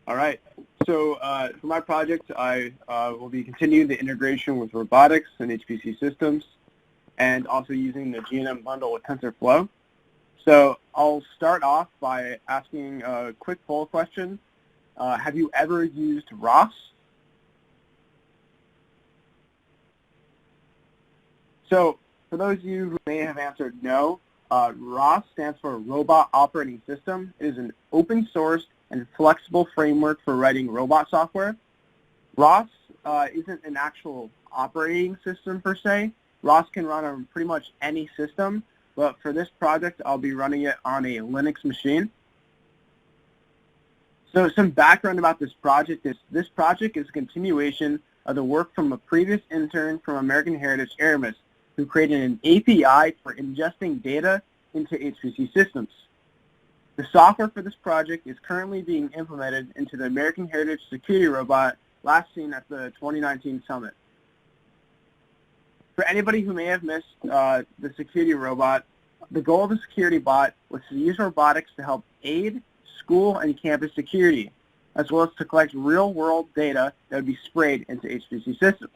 All right. So for my project, I will be continuing the integration with robotics and HPC systems, and also using the GNN bundle with TensorFlow. So I'll start off by asking a quick poll question. Have you ever used ROS? So for those of you who may have answered no, ROS stands for Robot Operating System. It is an open source and flexible framework for writing robot software. ROS isn't an actual operating system per se. ROS can run on pretty much any system, but for this project, I'll be running it on a Linux machine. So some background about this project is a continuation of the work from a previous intern from American Heritage, Aramis, who created an API for ingesting data into HPC systems. The software for this project is currently being implemented into the American Heritage Security Robot last seen at the 2019 Summit. For anybody who may have missed the security robot, the goal of the security bot was to use robotics to help aid school and campus security, as well as to collect real-world data that would be sprayed into HPC systems.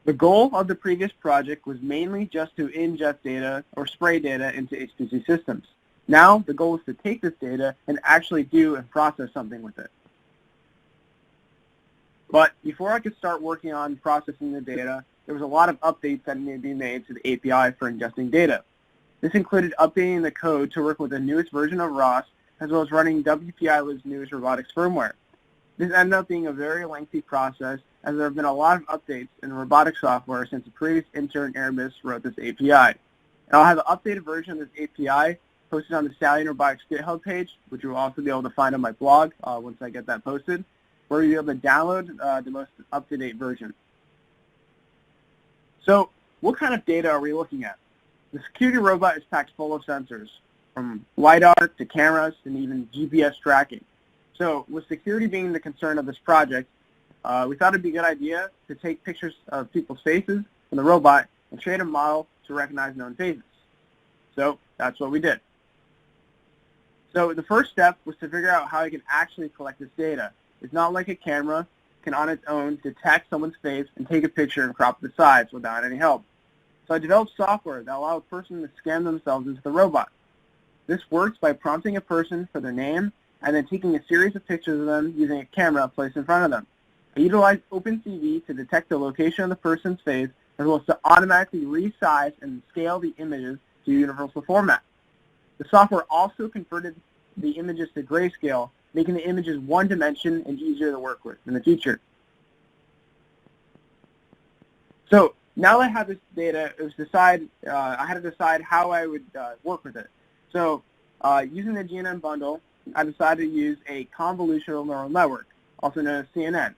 The goal of the previous project was mainly just to ingest data or spray data into HPC systems. Now, the goal is to take this data and actually do and process something with it. But before I could start working on processing the data, there was a lot of updates that needed to be made to the API for ingesting data. This included updating the code to work with the newest version of ROS, as well as running WPI-Lib's newest robotics firmware. This ended up being a very lengthy process, as there have been a lot of updates in robotics software since the previous intern Aramis wrote this API. And I'll have an updated version of this API posted on the Stallion Robotics GitHub page, which you'll also be able to find on my blog once I get that posted, where you'll be able to download the most up-to-date version. So what kind of data are we looking at? The security robot is packed full of sensors, from LiDAR to cameras and even GPS tracking. So with security being the concern of this project, we thought it'd be a good idea to take pictures of people's faces from the robot and train a model to recognize known faces. So that's what we did. So the first step was to figure out how you can actually collect this data. It's not like a camera can on its own detect someone's face and take a picture and crop the sides without any help. So I developed software that allowed a person to scan themselves into the robot. This works by prompting a person for their name and then taking a series of pictures of them using a camera placed in front of them. I utilized OpenCV to detect the location of the person's face, as well as to automatically resize and scale the images to universal format. The software also converted the images to grayscale, making the images one dimension and easier to work with in the future. So now that I have this data, I had to decide how I would work with it. So using the GNN bundle, I decided to use a convolutional neural network, also known as CNN.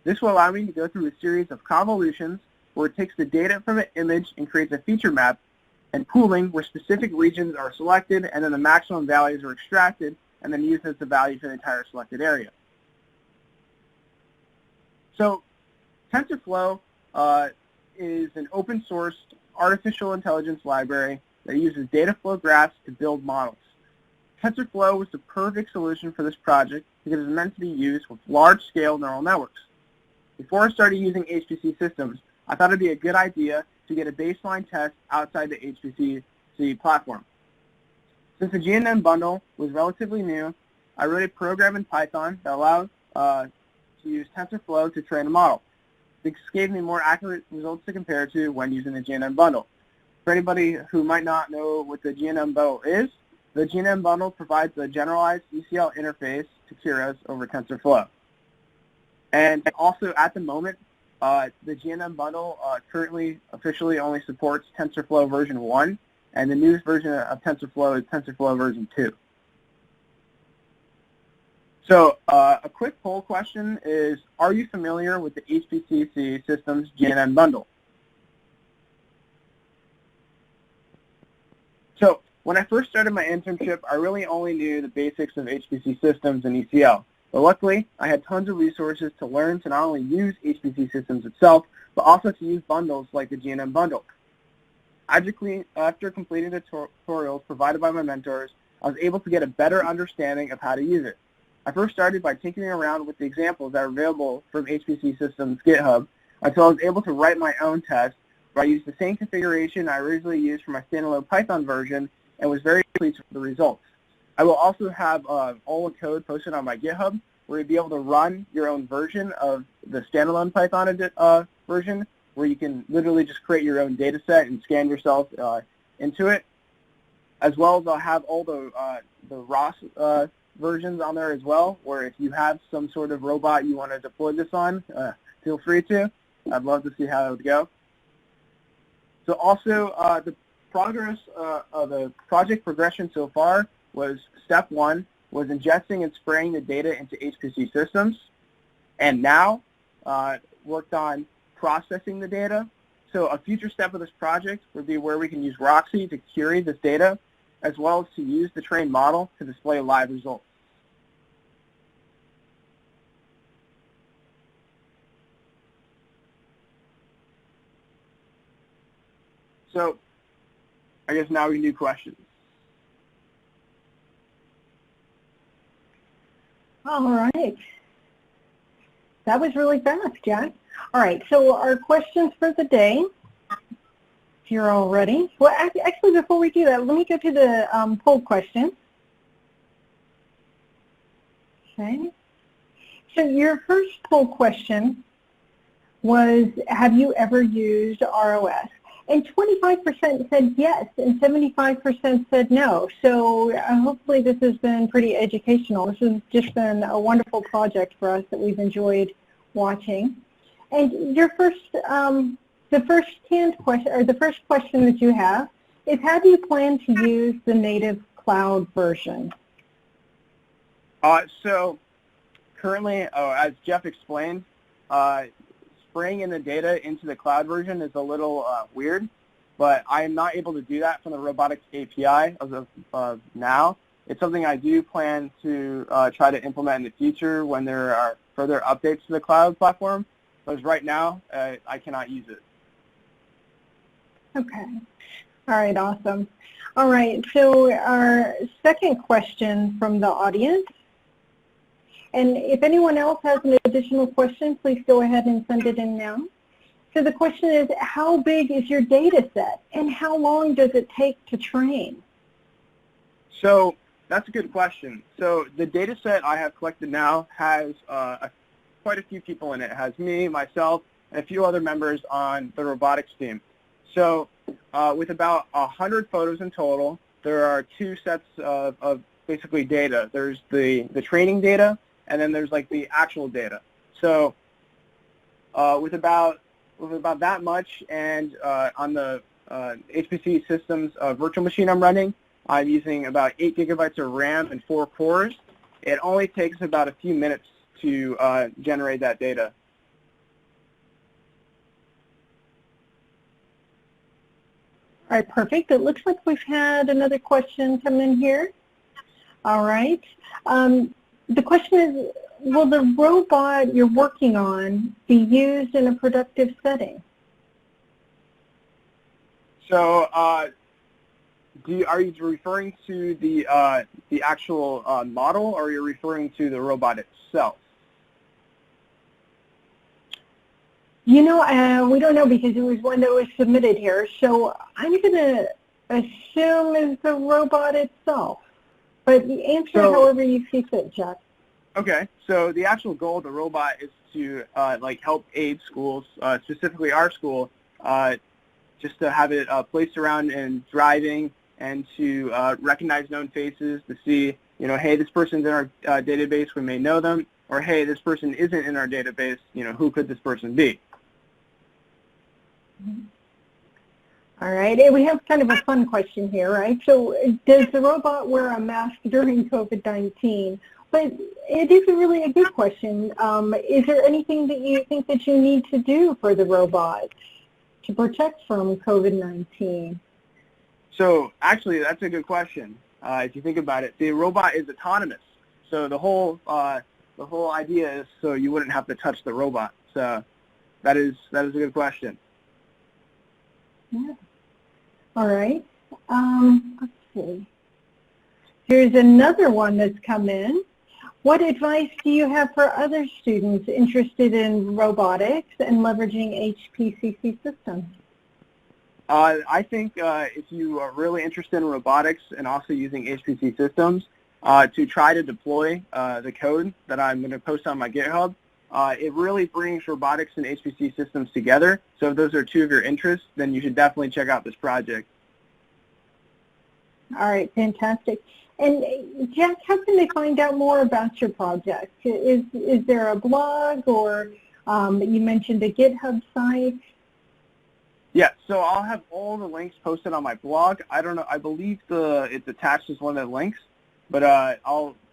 This will allow me to go through a series of convolutions where it takes the data from an image and creates a feature map, and pooling where specific regions are selected and then the maximum values are extracted and then used as the value for the entire selected area. So TensorFlow is an open source artificial intelligence library that uses data flow graphs to build models. TensorFlow was the perfect solution for this project because it's meant to be used with large-scale neural networks. Before I started using HPC systems, I thought it would be a good idea to get a baseline test outside the HPCC platform. Since the GNN bundle was relatively new, I wrote a program in Python that allowed to use TensorFlow to train a model. This gave me more accurate results to compare to when using the GNN bundle. For anybody who might not know what the GNN bundle is, the GNN bundle provides a generalized ECL interface to Keras over TensorFlow. And also at the moment, the GNN bundle currently officially only supports TensorFlow version 1, and the newest version of TensorFlow is TensorFlow version 2. So a quick poll question is, are you familiar with the HPCC Systems GNN bundle? So when I first started my internship, I really only knew the basics of HPC systems and ECL. But luckily, I had tons of resources to learn to not only use HPC systems itself, but also to use bundles like the GNN bundle. After completing the tutorials provided by my mentors, I was able to get a better understanding of how to use it. I first started by tinkering around with the examples that are available from HPCC Systems GitHub until I was able to write my own test where I used the same configuration I originally used for my standalone Python version and was very pleased with the results. I will also have all the code posted on my GitHub where you'll be able to run your own version of the standalone Python version where you can literally just create your own data set and scan yourself into it. As well as I'll have all the ROS versions on there as well, where if you have some sort of robot you want to deploy this on, feel free to. I'd love to see how it would go. So also, the progress of the project progression so far was step 1 was ingesting and spraying the data into HPC systems, and now worked on processing the data. So a future step of this project would be where we can use Roxy to query this data, as well as to use the trained model to display live results. So I guess now we can do questions. All right. That was really fast, Jack. All right, so our questions for the day, if you're all ready. Well, actually, before we do that, let me go to the poll question. Okay. So your first poll question was, have you ever used ROS? And 25% said yes, and 75% said no. So hopefully this has been pretty educational. This has just been a wonderful project for us that we've enjoyed watching. And your first, the first question that you have is, how do you plan to use the native cloud version? So currently, as Jeff explained, spraying in the data into the cloud version is a little weird, but I am not able to do that from the Robotics API as of now. It's something I do plan to try to implement in the future when there are further updates to the cloud platform, but right now I cannot use it. Okay. All right, awesome. All right, so our second question from the audience, and if anyone else has an additional question, please go ahead and send it in now. So the question is, how big is your data set, and how long does it take to train? So that's a good question. So the data set I have collected now has quite a few people in it. It has me, myself, and a few other members on the robotics team. So with about 100 photos in total, there are 2 sets of basically data. There's the training data, and then there's like the actual data. So with about that much, and on the HPCC Systems virtual machine I'm running, I'm using about 8 gigabytes of RAM and 4 cores. It only takes about a few minutes to generate that data. All right, perfect. It looks like we've had another question come in here. All right. The question is, will the robot you're working on be used in a productive setting? So are you referring to the actual model, or are you referring to the robot itself? You know, we don't know because it was one that was submitted here. So I'm going to assume it's the robot itself. But answer however you see fit, Jack. Okay. So the actual goal of the robot is to like help aid schools, specifically our school, just to have it placed around in driving and to recognize known faces to see, you know, hey, this person's in our database, we may know them, or hey, this person isn't in our database, you know, who could this person be? All right, and we have kind of a fun question here, right? So does the robot wear a mask during COVID-19? But it is really a good question. Is there anything that you think that you need to do for the robot to protect from COVID-19? So actually, that's a good question. If you think about it, the robot is autonomous. So the whole idea is so you wouldn't have to touch the robot. So that is a good question. Yeah. All right. Let's see. Here's another one that's come in. What advice do you have for other students interested in robotics and leveraging HPCC systems? I think if you are really interested in robotics and also using HPC systems, to try to deploy the code that I'm going to post on my GitHub. It really brings robotics and HPC systems together. So if those are two of your interests, then you should definitely check out this project. All right, fantastic. And Jack, how can they find out more about your project? Is there a blog, or you mentioned a GitHub site? Yeah, so I'll have all the links posted on my blog. I don't know, I believe it's attached as one of the links, but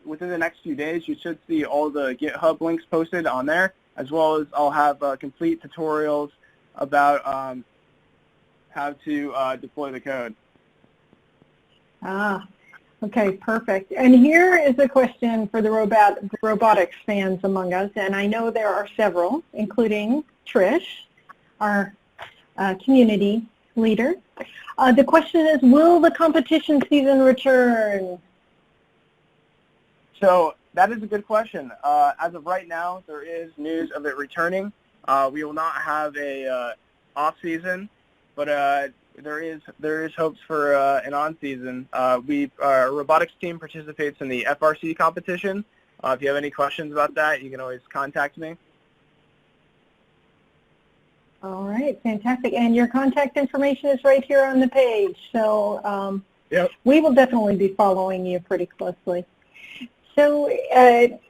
within the next few days you should see all the GitHub links posted on there, as well as I'll have complete tutorials about how to deploy the code. Okay, perfect. And here is a question for the robotics fans among us, and I know there are several, including Trish, our community leader. The question is, will the competition season return? So that is a good question. As of right now, there is news of it returning. We will not have a off season, but there is hopes for an on season. Our robotics team participates in the FRC competition. If you have any questions about that, you can always contact me. All right, fantastic. And your contact information is right here on the page. So yep. We will definitely be following you pretty closely. So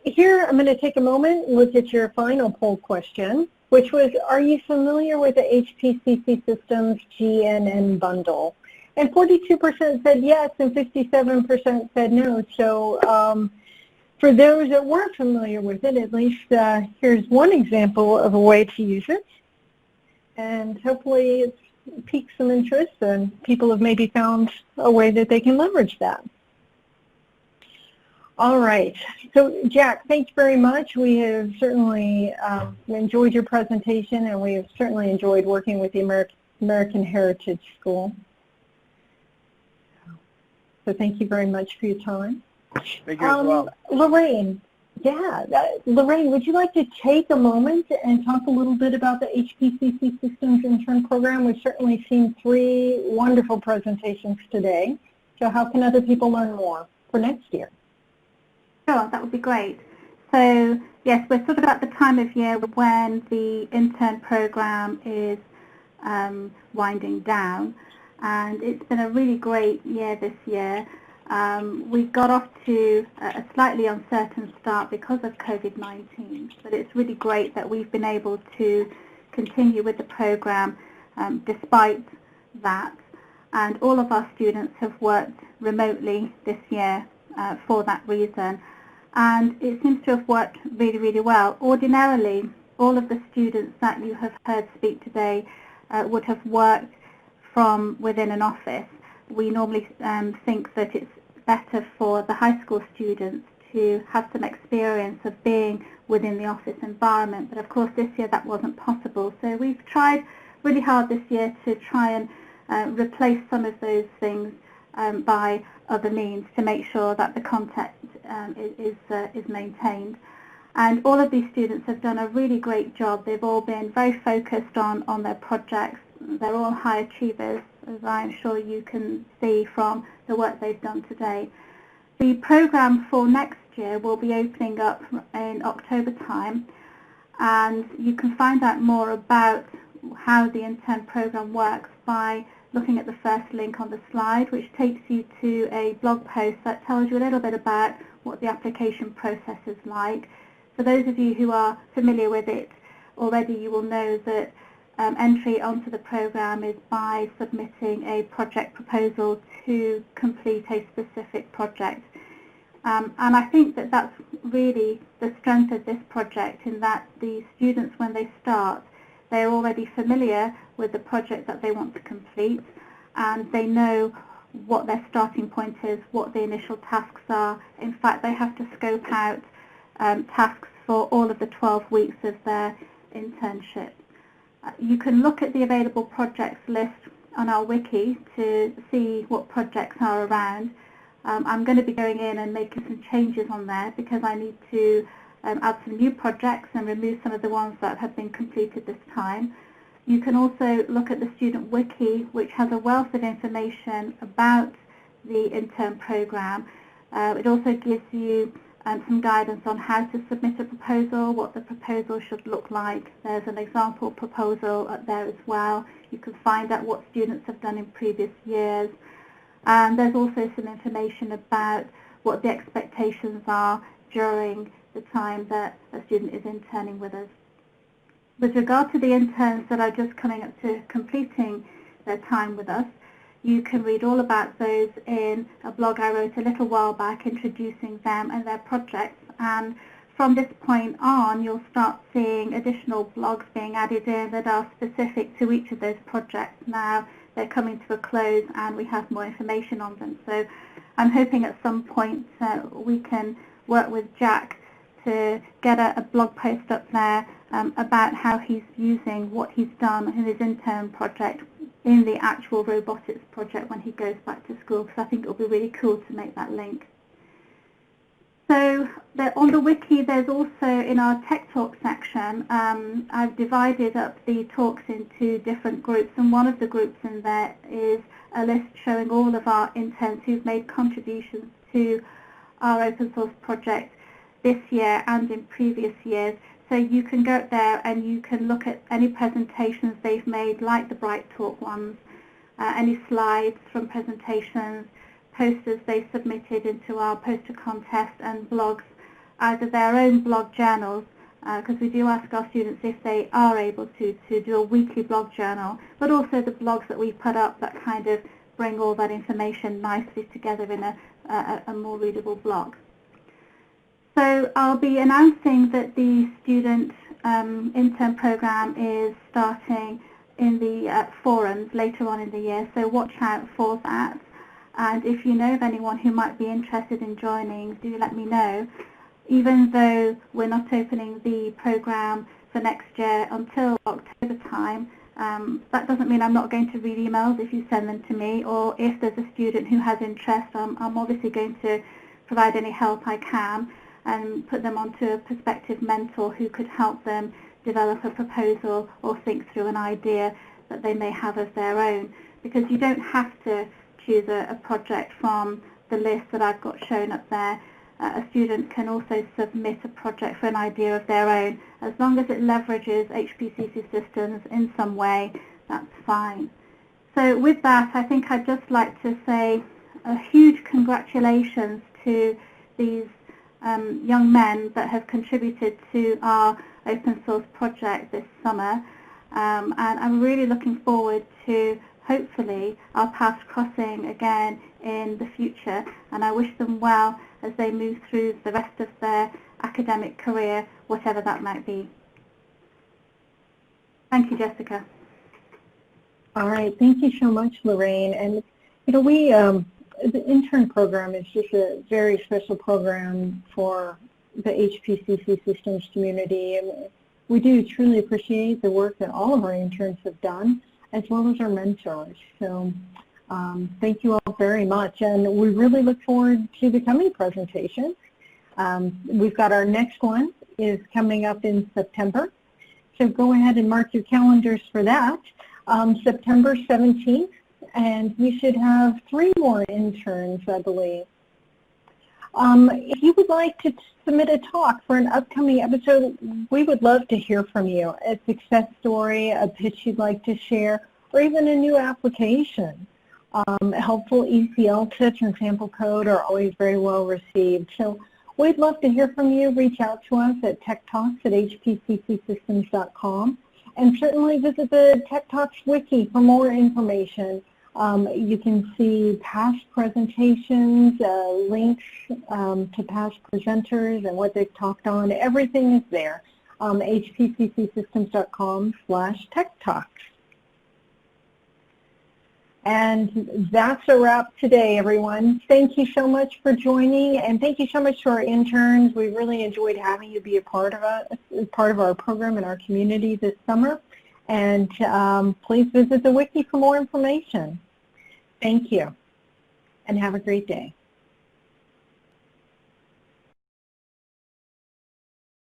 here I'm going to take a moment and look at your final poll question, which was, are you familiar with the HPCC Systems GNN bundle? And 42% said yes and 57% said no. So for those that weren't familiar with it, at least here's one example of a way to use it. And hopefully it's piqued some interest and people have maybe found a way that they can leverage that. All right. So, Jack, thanks very much. We have certainly enjoyed your presentation, and we have certainly enjoyed working with the American Heritage School. So thank you very much for your time. Thank you as well. Lorraine, Lorraine, would you like to take a moment and talk a little bit about the HPCC Systems Intern program? We've certainly seen 3 wonderful presentations today. So how can other people learn more for next year? Sure, that would be great. So yes, we're sort of at the time of year when the intern program is winding down, and it's been a really great year this year. We got off to a slightly uncertain start because of COVID-19, but it's really great that we've been able to continue with the program despite that. And all of our students have worked remotely this year for that reason. And it seems to have worked really, really well. Ordinarily, all of the students that you have heard speak today would have worked from within an office. We normally think that it's better for the high school students to have some experience of being within the office environment, but of course this year that wasn't possible. So we've tried really hard this year to try and replace some of those things by other means to make sure that the content is maintained. And all of these students have done a really great job. They've all been very focused on their projects. They're all high achievers, as I'm sure you can see from the work they've done today. The program for next year will be opening up in October time, and you can find out more about how the intern program works by looking at the first link on the slide, which takes you to a blog post that tells you a little bit about what the application process is like. For those of you who are familiar with it already, you will know that entry onto the program is by submitting a project proposal to complete a specific project. And I think that that's really the strength of this project, in that the students, when they start, they're already familiar with the project that they want to complete, and they know what their starting point is, what the initial tasks are. In fact, they have to scope out tasks for all of the 12 weeks of their internship. You can look at the available projects list on our wiki to see what projects are around. I'm going to be going in and making some changes on there because I need to add some new projects and remove some of the ones that have been completed this time. You can also look at the student wiki, which has a wealth of information about the Intern program. It also gives you some guidance on how to submit a proposal, what the proposal should look like. There's an example proposal up there as well. You can find out what students have done in previous years. And there's also some information about what the expectations are during the time that a student is interning with us. With regard to the interns that are just coming up to completing their time with us, you can read all about those in a blog I wrote a little while back introducing them and their projects. And from this point on, you'll start seeing additional blogs being added in that are specific to each of those projects. Now they're coming to a close and we have more information on them. So I'm hoping at some point we can work with Jack to get a blog post up there about how he's using what he's done in his intern project in the actual robotics project when he goes back to school, because I think it'll be really cool to make that link. So on the wiki, there's also in our Tech Talk section, I've divided up the talks into different groups, and one of the groups in there is a list showing all of our interns who've made contributions to our open source project this year and in previous years. So you can go up there and you can look at any presentations they've made, like the Bright Talk ones, any slides from presentations, posters they submitted into our poster contest, and blogs, either their own blog journals, because we do ask our students if they are able to do a weekly blog journal, but also the blogs that we put up that kind of bring all that information nicely together in a more readable blog. So I'll be announcing that the student intern program is starting in the forums later on in the year, so watch out for that. And if you know of anyone who might be interested in joining, do let me know. Even though we're not opening the program for next year until October time, that doesn't mean I'm not going to read emails if you send them to me, or if there's a student who has interest, I'm obviously going to provide any help I can and put them onto a prospective mentor who could help them develop a proposal or think through an idea that they may have of their own. Because you don't have to choose a project from the list that I've got shown up there. A student can also submit a project for an idea of their own. As long as it leverages HPCC Systems in some way, that's fine. So with that, I think I'd just like to say a huge congratulations to these young men that have contributed to our open source project this summer, and I'm really looking forward to hopefully our paths crossing again in the future, and I wish them well as they move through the rest of their academic career, whatever that might be. Thank you, Jessica. All right, thank you so much, Lorraine. And you know, the intern program is just a very special program for the HPCC Systems community, and we do truly appreciate the work that all of our interns have done, as well as our mentors. So thank you all very much, and we really look forward to the coming presentations. We've got our next one is coming up in September, so go ahead and mark your calendars for that. September 17th, and we should have 3 more interns, I believe. If you would like to submit a talk for an upcoming episode, we would love to hear from you. A success story, a pitch you'd like to share, or even a new application. Helpful ECL tips and sample code are always very well received. So we'd love to hear from you. Reach out to us at techtalks@hpccsystems.com, and certainly visit the Tech Talks wiki for more information. You can see past presentations, links to past presenters and what they've talked on. Everything is there. hpccsystems.com/techtalks. And that's a wrap today, everyone. Thank you so much for joining, and thank you so much to our interns. We really enjoyed having you be a part of our program and our community this summer. And please visit the wiki for more information. Thank you, and have a great day.